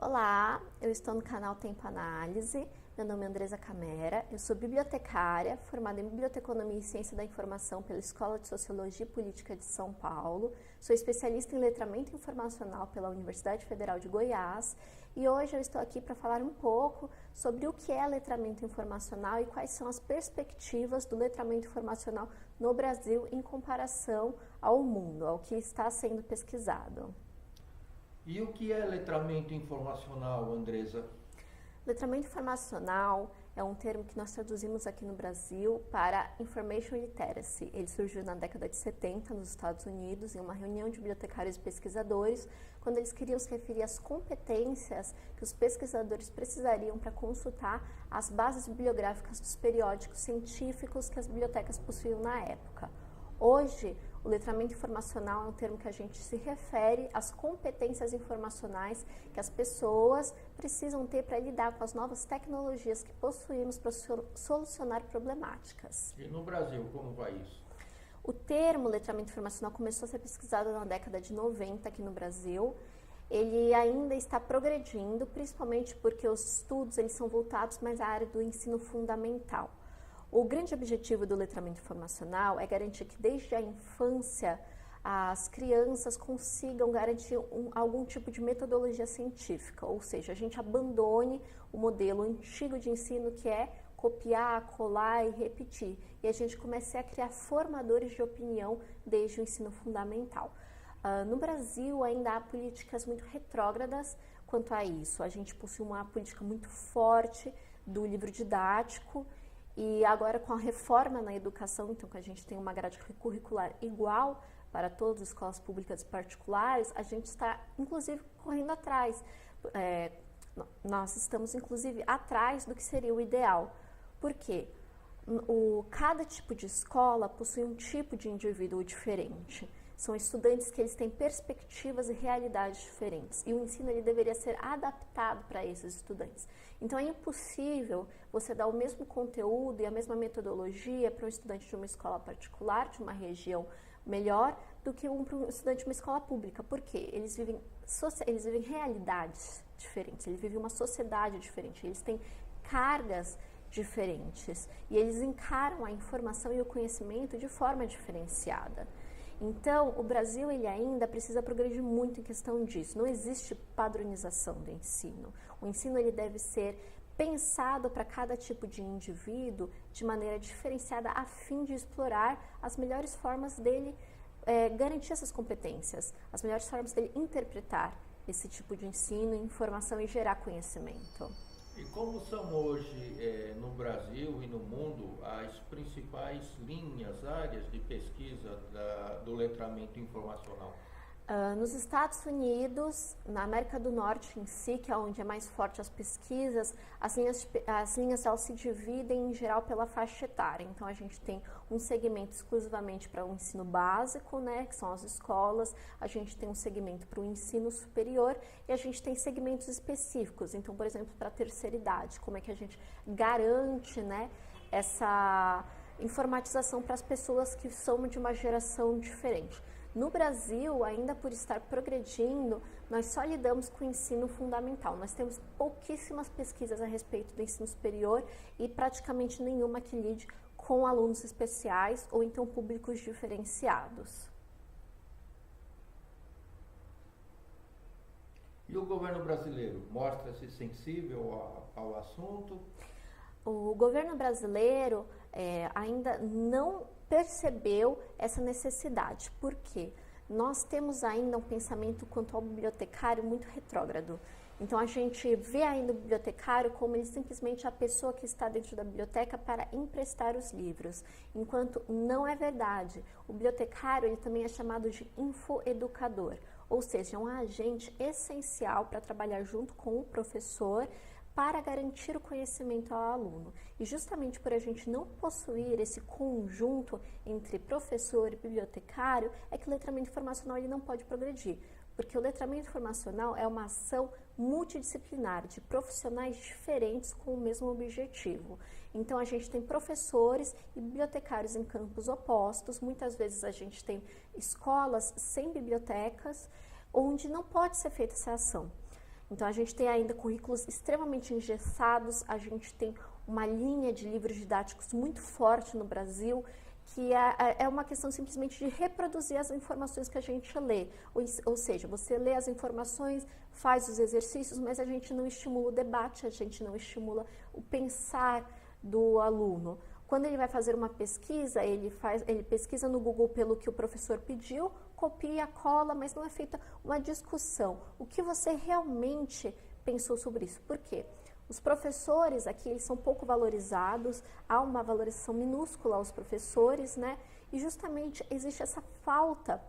Olá, eu estou no canal Tempo Análise, meu nome é Andresa Camera, eu sou bibliotecária, formada em Biblioteconomia e Ciência da Informação pela Escola de Sociologia e Política de São Paulo, sou especialista em letramento informacional pela Universidade Federal de Goiás e hoje eu estou aqui para falar um pouco sobre o que é letramento informacional e quais são as perspectivas do letramento informacional no Brasil em comparação ao mundo, ao que está sendo pesquisado. E o que é letramento informacional, Andresa? Letramento informacional é um termo que nós traduzimos aqui no Brasil para Information Literacy. Ele surgiu na década de 70 nos Estados Unidos, em uma reunião de bibliotecários e pesquisadores, quando eles queriam se referir às competências que os pesquisadores precisariam para consultar as bases bibliográficas dos periódicos científicos que as bibliotecas possuíam na época. Hoje, o letramento informacional é um termo que a gente se refere às competências informacionais que as pessoas precisam ter para lidar com as novas tecnologias que possuímos para solucionar problemáticas. E no Brasil, como vai isso? O termo letramento informacional começou a ser pesquisado na década de 90 aqui no Brasil. Ele ainda está progredindo, principalmente porque os estudos eles são voltados mais à área do ensino fundamental. O grande objetivo do letramento informacional é garantir que desde a infância as crianças consigam garantir algum tipo de metodologia científica, ou seja, a gente abandone o modelo antigo de ensino que é copiar, colar e repetir, e a gente comece a criar formadores de opinião desde o ensino fundamental. No Brasil ainda há políticas muito retrógradas quanto a isso. A gente possui uma política muito forte do livro didático, e agora com a reforma na educação, então que a gente tem uma grade curricular igual para todas as escolas públicas e particulares, a gente está inclusive correndo atrás. Nós estamos inclusive atrás do que seria o ideal. Por quê? Cada tipo de escola possui um tipo de indivíduo diferente. São estudantes que eles têm perspectivas e realidades diferentes. E o ensino ele deveria ser adaptado para esses estudantes. Então é impossível você dar o mesmo conteúdo e a mesma metodologia para um estudante de uma escola particular, de uma região melhor, do que para um estudante de uma escola pública. Por quê? Eles vivem realidades diferentes, eles vivem uma sociedade diferente, eles têm cargas diferentes e eles encaram a informação e o conhecimento de forma diferenciada. Então, o Brasil ele ainda precisa progredir muito em questão disso. Não existe padronização do ensino. O ensino ele deve ser pensado para cada tipo de indivíduo de maneira diferenciada a fim de explorar as melhores formas dele garantir essas competências, as melhores formas dele interpretar esse tipo de ensino, informação e gerar conhecimento. E como são hoje no Brasil e no mundo as principais linhas, áreas de pesquisa do letramento informacional? Nos Estados Unidos, na América do Norte em si, que é onde é mais forte as pesquisas, as linhas elas se dividem em geral pela faixa etária. Então a gente tem um segmento exclusivamente para o ensino básico, né, que são as escolas, a gente tem um segmento para o ensino superior e a gente tem segmentos específicos. Então, por exemplo, para a terceira idade, como é que a gente garante, né, essa informatização para as pessoas que são de uma geração diferente. No Brasil, ainda por estar progredindo, nós só lidamos com o ensino fundamental. Nós temos pouquíssimas pesquisas a respeito do ensino superior e praticamente nenhuma que lide com alunos especiais ou então públicos diferenciados. E o governo brasileiro mostra-se sensível ao assunto? O governo brasileiro ainda não percebeu essa necessidade. Por quê? Nós temos ainda um pensamento quanto ao bibliotecário muito retrógrado. Então a gente vê ainda o bibliotecário como ele simplesmente a pessoa que está dentro da biblioteca para emprestar os livros, enquanto não é verdade. O bibliotecário ele também é chamado de infoeducador, ou seja, é um agente essencial para trabalhar junto com o professor para garantir o conhecimento ao aluno. E justamente por a gente não possuir esse conjunto entre professor e bibliotecário, é que o letramento informacional ele não pode progredir. Porque o letramento informacional é uma ação multidisciplinar de profissionais diferentes com o mesmo objetivo. Então a gente tem professores e bibliotecários em campos opostos, muitas vezes a gente tem escolas sem bibliotecas, onde não pode ser feita essa ação. Então, a gente tem ainda currículos extremamente engessados, a gente tem uma linha de livros didáticos muito forte no Brasil, que é uma questão simplesmente de reproduzir as informações que a gente lê. Ou seja, você lê as informações, faz os exercícios, mas a gente não estimula o debate, a gente não estimula o pensar do aluno. Quando ele vai fazer uma pesquisa, ele pesquisa no Google pelo que o professor pediu, copia, cola, mas não é feita uma discussão. O que você realmente pensou sobre isso? Por quê? Os professores aqui, eles são pouco valorizados, há uma valorização minúscula aos professores, né? E justamente existe essa falta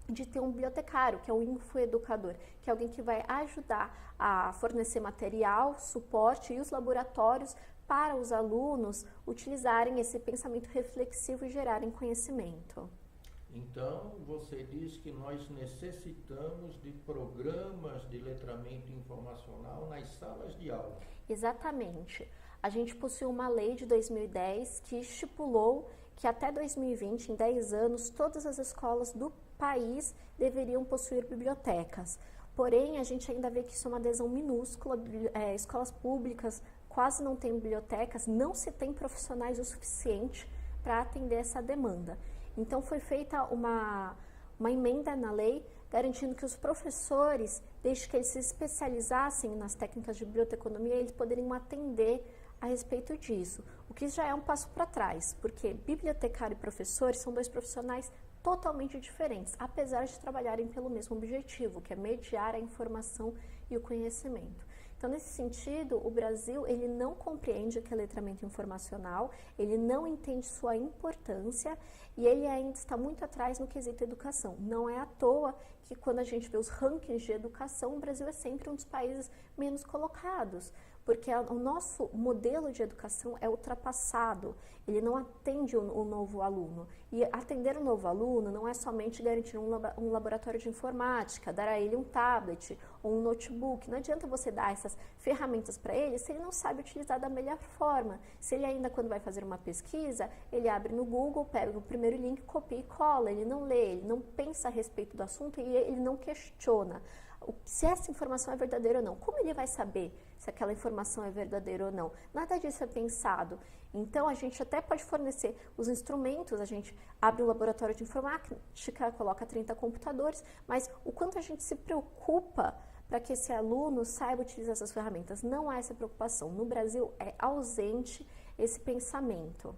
de ter um bibliotecário, que é um infoeducador, que é alguém que vai ajudar a fornecer material, suporte e os laboratórios para os alunos utilizarem esse pensamento reflexivo e gerarem conhecimento. Então, você diz que nós necessitamos de programas de letramento informacional nas salas de aula. Exatamente. A gente possui uma lei de 2010 que estipulou que até 2020, em 10 anos, todas as escolas do país deveriam possuir bibliotecas. Porém, a gente ainda vê que isso é uma adesão minúscula. Escolas públicas quase não têm bibliotecas, não se tem profissionais o suficiente para atender essa demanda. Então, foi feita uma emenda na lei, garantindo que os professores, desde que eles se especializassem nas técnicas de biblioteconomia, eles poderiam atender a respeito disso. O que já é um passo para trás, porque bibliotecário e professores são dois profissionais totalmente diferentes, apesar de trabalharem pelo mesmo objetivo, que é mediar a informação e o conhecimento. Então, nesse sentido, o Brasil, ele não compreende o que é letramento informacional, ele não entende sua importância e ele ainda está muito atrás no quesito educação. Não é à toa que quando a gente vê os rankings de educação, o Brasil é sempre um dos países menos colocados, porque o nosso modelo de educação é ultrapassado, ele não atende o novo aluno. E atender o novo aluno não é somente garantir um laboratório de informática, dar a ele um tablet ou um notebook. Não adianta você dar essas ferramentas para ele se ele não sabe utilizar da melhor forma. Se ele ainda, quando vai fazer uma pesquisa, ele abre no Google, pega o primeiro link, copia e cola, ele não lê, ele não pensa a respeito do assunto e ele não questiona se essa informação é verdadeira ou não. Como ele vai saber se aquela informação é verdadeira ou não? Nada disso é pensado. Então, a gente até pode fornecer os instrumentos, a gente abre um laboratório de informática, coloca 30 computadores, mas o quanto a gente se preocupa para que esse aluno saiba utilizar essas ferramentas? Não há essa preocupação. No Brasil, é ausente esse pensamento.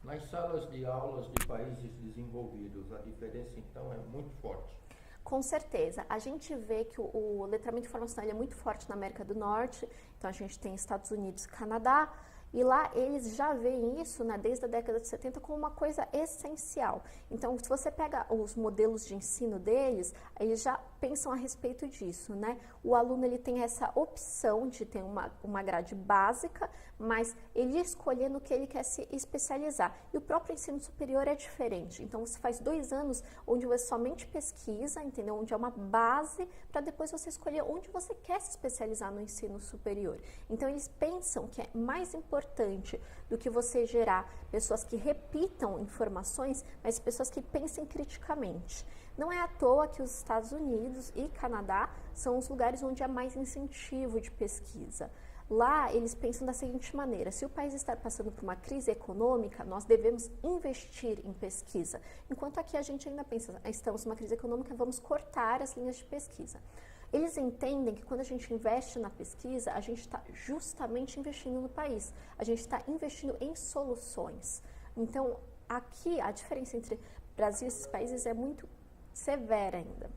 Nas salas de aulas de países desenvolvidos, a diferença, então, é muito forte. Com certeza. A gente vê que o letramento informacional é muito forte na América do Norte, então a gente tem Estados Unidos e Canadá, e lá eles já veem isso, né, desde a década de 70 como uma coisa essencial. Então, se você pega os modelos de ensino deles, eles já pensam a respeito disso, né? O aluno, ele tem essa opção de ter uma grade básica, mas ele escolher no que ele quer se especializar. E o próprio ensino superior é diferente. Então, você faz 2 anos onde você somente pesquisa, entendeu? Onde é uma base, para depois você escolher onde você quer se especializar no ensino superior. Então, eles pensam que é mais importante do que você gerar pessoas que repitam informações, mas pessoas que pensem criticamente. Não é à toa que os Estados Unidos e Canadá são os lugares onde há mais incentivo de pesquisa. Lá, eles pensam da seguinte maneira: se o país está passando por uma crise econômica, nós devemos investir em pesquisa. Enquanto aqui a gente ainda pensa, estamos numa crise econômica, vamos cortar as linhas de pesquisa. Eles entendem que quando a gente investe na pesquisa, a gente está justamente investindo no país. A gente está investindo em soluções. Então, aqui a diferença entre Brasil e esses países é muito severa ainda.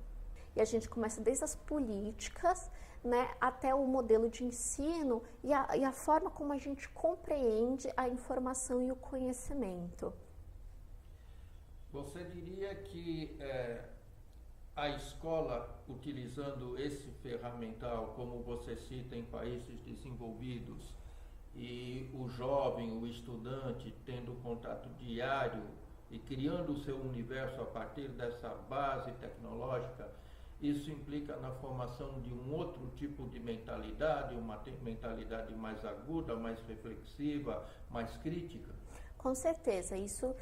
E a gente começa desde as políticas, né, até o modelo de ensino e a forma como a gente compreende a informação e o conhecimento. Você diria que a escola, utilizando esse ferramental, como você cita em países desenvolvidos, e o jovem, o estudante, tendo contato diário e criando o seu universo a partir dessa base tecnológica, isso implica na formação de um outro tipo de mentalidade, uma mentalidade mais aguda, mais reflexiva, mais crítica? Com certeza, isso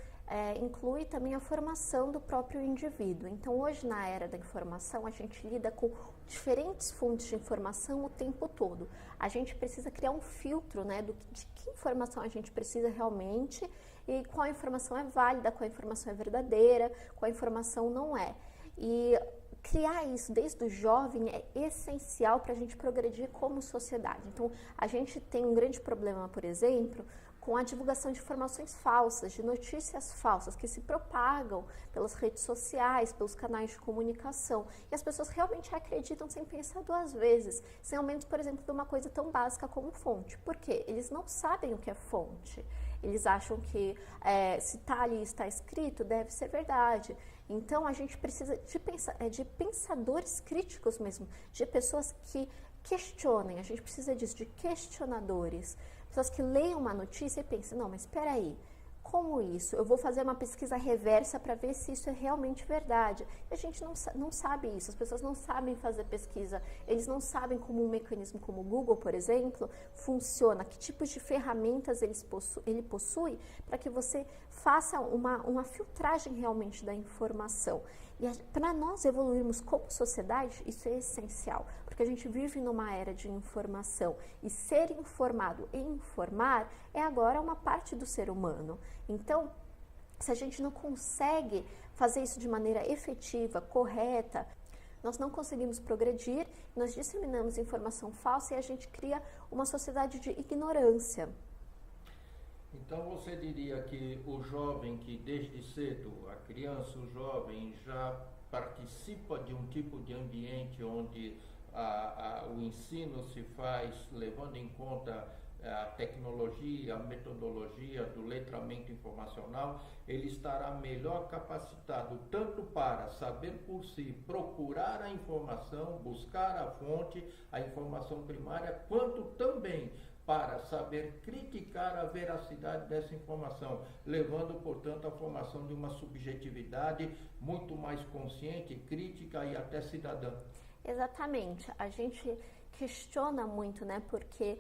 inclui também a formação do próprio indivíduo. Então, hoje, na era da informação, a gente lida com diferentes fontes de informação o tempo todo. A gente precisa criar um filtro, né, de que informação a gente precisa realmente e qual informação é válida, qual informação é verdadeira, qual informação não é. E criar isso desde o jovem é essencial para a gente progredir como sociedade. Então, a gente tem um grande problema, por exemplo, com a divulgação de informações falsas, de notícias falsas que se propagam pelas redes sociais, pelos canais de comunicação. E as pessoas realmente acreditam sem pensar duas vezes, sem ao menos, por exemplo, de uma coisa tão básica como fonte. Por quê? Eles não sabem o que é fonte. Eles acham que se está ali, está escrito, deve ser verdade. Então, a gente precisa de pensadores críticos mesmo, de pessoas que questionem. A gente precisa disso, de questionadores. Pessoas que leiam uma notícia e pensam, não, mas espera aí, como isso? Eu vou fazer uma pesquisa reversa para ver se isso é realmente verdade. E a gente não sabe isso, as pessoas não sabem fazer pesquisa, eles não sabem como um mecanismo como o Google, por exemplo, funciona, que tipos de ferramentas ele possui para que você faça uma filtragem realmente da informação. E para nós evoluirmos como sociedade, isso é essencial, porque a gente vive numa era de informação e ser informado e informar é agora uma parte do ser humano. Então, se a gente não consegue fazer isso de maneira efetiva, correta, nós não conseguimos progredir, nós disseminamos informação falsa e a gente cria uma sociedade de ignorância. Então você diria que o jovem que desde cedo, a criança, o jovem, já participa de um tipo de ambiente onde o ensino se faz levando em conta a tecnologia, a metodologia do letramento informacional, ele estará melhor capacitado tanto para saber por si, procurar a informação, buscar a fonte, a informação primária, quanto também para saber criticar a veracidade dessa informação, levando, portanto, à formação de uma subjetividade muito mais consciente, crítica e até cidadã. Exatamente. A gente questiona muito, né, porque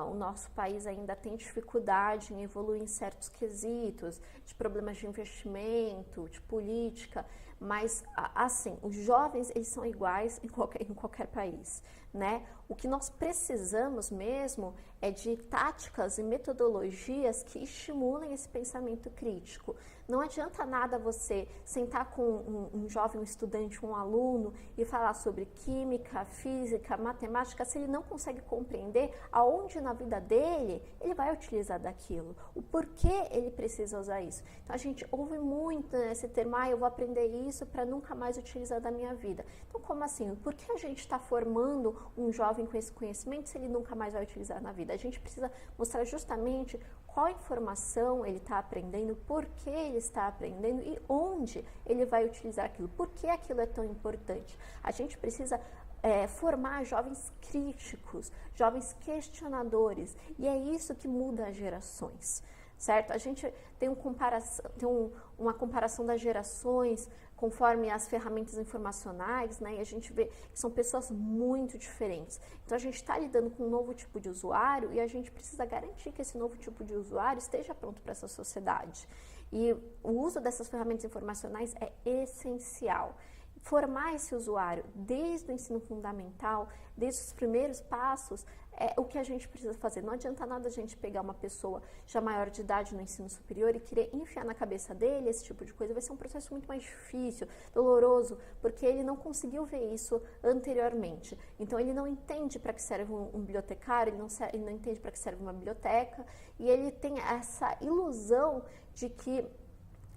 o nosso país ainda tem dificuldade em evoluir em certos quesitos, de problemas de investimento, de política, mas, assim, os jovens, eles são iguais em qualquer país, né? O que nós precisamos mesmo é de táticas e metodologias que estimulem esse pensamento crítico. Não adianta nada você sentar com um jovem, um estudante, um aluno e falar sobre química, física, matemática, se ele não consegue compreender aonde na vida dele ele vai utilizar daquilo, o porquê ele precisa usar isso. Então a gente ouve muito esse termo, eu vou aprender isso para nunca mais utilizar da minha vida. Então como assim? Por que a gente está formando um jovem com esse conhecimento se ele nunca mais vai utilizar na vida? A gente precisa mostrar justamente qual informação ele está aprendendo, por que ele está aprendendo e onde ele vai utilizar aquilo, por que aquilo é tão importante. A gente precisa formar jovens críticos, jovens questionadores, e é isso que muda as gerações, certo? A gente tem uma comparação das gerações conforme as ferramentas informacionais, né? E a gente vê que são pessoas muito diferentes. Então, a gente está lidando com um novo tipo de usuário e a gente precisa garantir que esse novo tipo de usuário esteja pronto para essa sociedade. E o uso dessas ferramentas informacionais é essencial. Formar esse usuário desde o ensino fundamental, desde os primeiros passos, é o que a gente precisa fazer. Não adianta nada a gente pegar uma pessoa já maior de idade no ensino superior e querer enfiar na cabeça dele esse tipo de coisa. Vai ser um processo muito mais difícil, doloroso, porque ele não conseguiu ver isso anteriormente. Então, ele não entende para que serve um bibliotecário, ele não entende para que serve uma biblioteca, e ele tem essa ilusão de que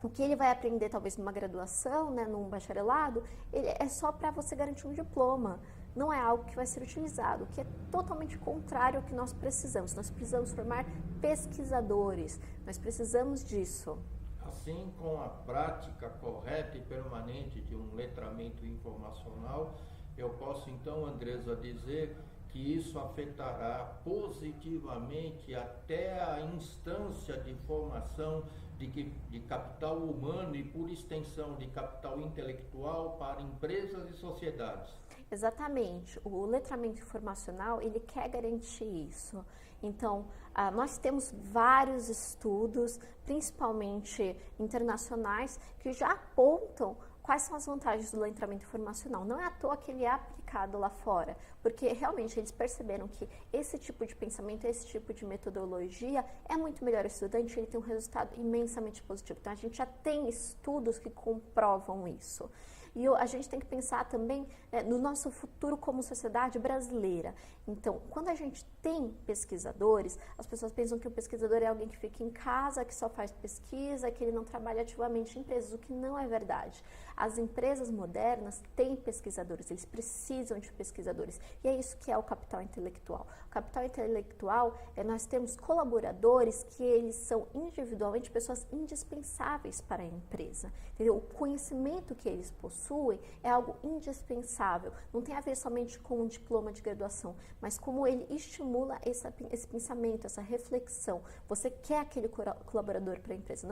o que ele vai aprender, talvez, numa graduação, né, num bacharelado, é só para você garantir um diploma. Não é algo que vai ser utilizado, que é totalmente contrário ao que nós precisamos. Nós precisamos formar pesquisadores, nós precisamos disso. Assim, com a prática correta e permanente de um letramento informacional, eu posso, então, Andresa, dizer que isso afetará positivamente até a instância de formação de capital humano e, por extensão, de capital intelectual para empresas e sociedades. Exatamente. O letramento informacional, ele quer garantir isso. Então, nós temos vários estudos, principalmente internacionais, que já apontam quais são as vantagens do letramento informacional. Não é à toa que ele é aplicado lá fora, porque realmente eles perceberam que esse tipo de pensamento, esse tipo de metodologia é muito melhor ao estudante, ele tem um resultado imensamente positivo. Então, a gente já tem estudos que comprovam isso. E a gente tem que pensar também no nosso futuro como sociedade brasileira. Então, quando a gente tem pesquisadores, as pessoas pensam que o pesquisador é alguém que fica em casa, que só faz pesquisa, que ele não trabalha ativamente em empresas, o que não é verdade. As empresas modernas têm pesquisadores, eles precisam de pesquisadores. E é isso que é o capital intelectual. O capital intelectual nós temos colaboradores que eles são individualmente pessoas indispensáveis para a empresa. Entendeu? O conhecimento que eles possuem é algo indispensável. Não tem a ver somente com um diploma de graduação, mas como ele estimula esse pensamento, essa reflexão. Você quer aquele colaborador para a empresa.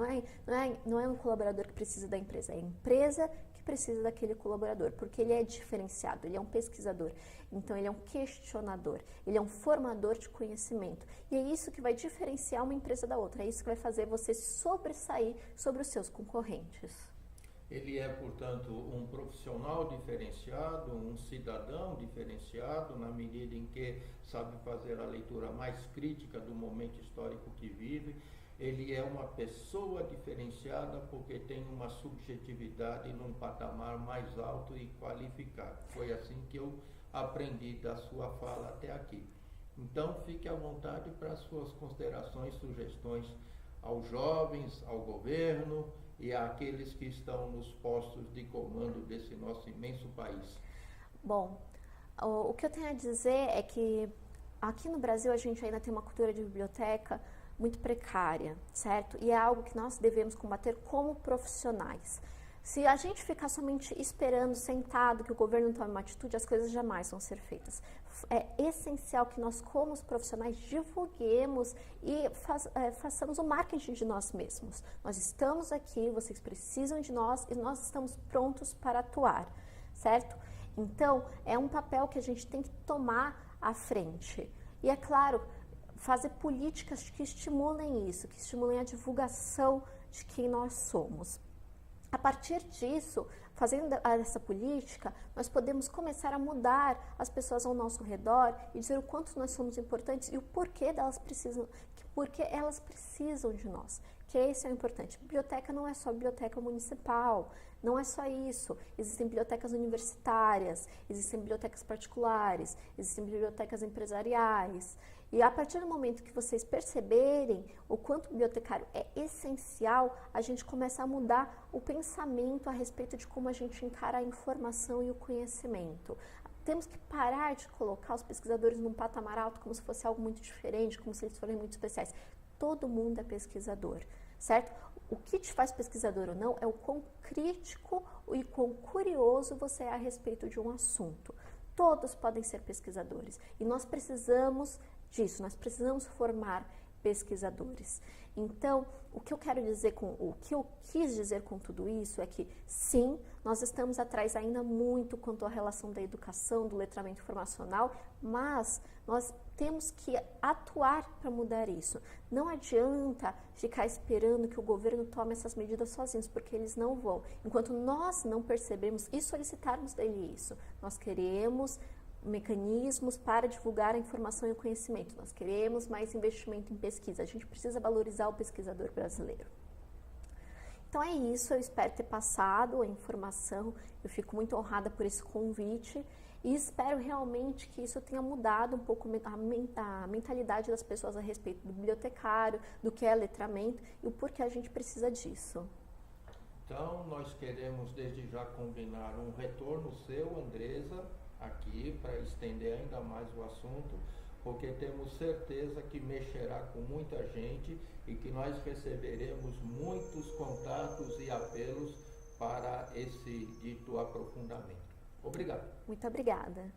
Não é um colaborador que precisa da empresa, é a empresa que precisa daquele colaborador, porque ele é diferenciado, ele é um pesquisador, então ele é um questionador, ele é um formador de conhecimento. E é isso que vai diferenciar uma empresa da outra, é isso que vai fazer você sobressair sobre os seus concorrentes. Ele é, portanto, um profissional diferenciado, um cidadão diferenciado, na medida em que sabe fazer a leitura mais crítica do momento histórico que vive. Ele é uma pessoa diferenciada porque tem uma subjetividade num patamar mais alto e qualificado. Foi assim que eu aprendi da sua fala até aqui. Então, fique à vontade para as suas considerações, sugestões aos jovens, ao governo e àqueles que estão nos postos de comando desse nosso imenso país. Bom, o que eu tenho a dizer é que aqui no Brasil a gente ainda tem uma cultura de biblioteca muito precária, certo? E é algo que nós devemos combater como profissionais. Se a gente ficar somente esperando, sentado, que o governo tome uma atitude, as coisas jamais vão ser feitas. É essencial que nós, como os profissionais, divulguemos e façamos o marketing de nós mesmos. Nós estamos aqui, vocês precisam de nós e nós estamos prontos para atuar, certo? Então, é um papel que a gente tem que tomar à frente. E é claro, fazer políticas que estimulem isso, que estimulem a divulgação de quem nós somos. A partir disso, fazendo essa política, nós podemos começar a mudar as pessoas ao nosso redor e dizer o quanto nós somos importantes e o porquê elas precisam de nós. Que esse é o importante. Biblioteca não é só biblioteca municipal, não é só isso. Existem bibliotecas universitárias, existem bibliotecas particulares, existem bibliotecas empresariais. E a partir do momento que vocês perceberem o quanto o bibliotecário é essencial, a gente começa a mudar o pensamento a respeito de como a gente encara a informação e o conhecimento. Temos que parar de colocar os pesquisadores num patamar alto como se fosse algo muito diferente, como se eles fossem muito especiais. Todo mundo é pesquisador, certo? O que te faz pesquisador ou não é o quão crítico e quão curioso você é a respeito de um assunto. Todos podem ser pesquisadores e nós precisamos disso, nós precisamos formar pesquisadores. Então, o que eu quis dizer com tudo isso é que, sim, nós estamos atrás ainda muito quanto à relação da educação, do letramento informacional, mas nós temos que atuar para mudar isso. Não adianta ficar esperando que o governo tome essas medidas sozinhos, porque eles não vão. Enquanto nós não percebemos e solicitarmos dele isso, nós queremos mecanismos para divulgar a informação e o conhecimento. Nós queremos mais investimento em pesquisa. A gente precisa valorizar o pesquisador brasileiro. Então é isso, eu espero ter passado a informação. Eu fico muito honrada por esse convite e espero realmente que isso tenha mudado um pouco a mentalidade das pessoas a respeito do bibliotecário, do que é letramento e o porquê a gente precisa disso. Então, nós queremos desde já combinar um retorno seu, Andresa, aqui para estender ainda mais o assunto, porque temos certeza que mexerá com muita gente e que nós receberemos muitos contatos e apelos para esse dito aprofundamento. Obrigado. Muito obrigada.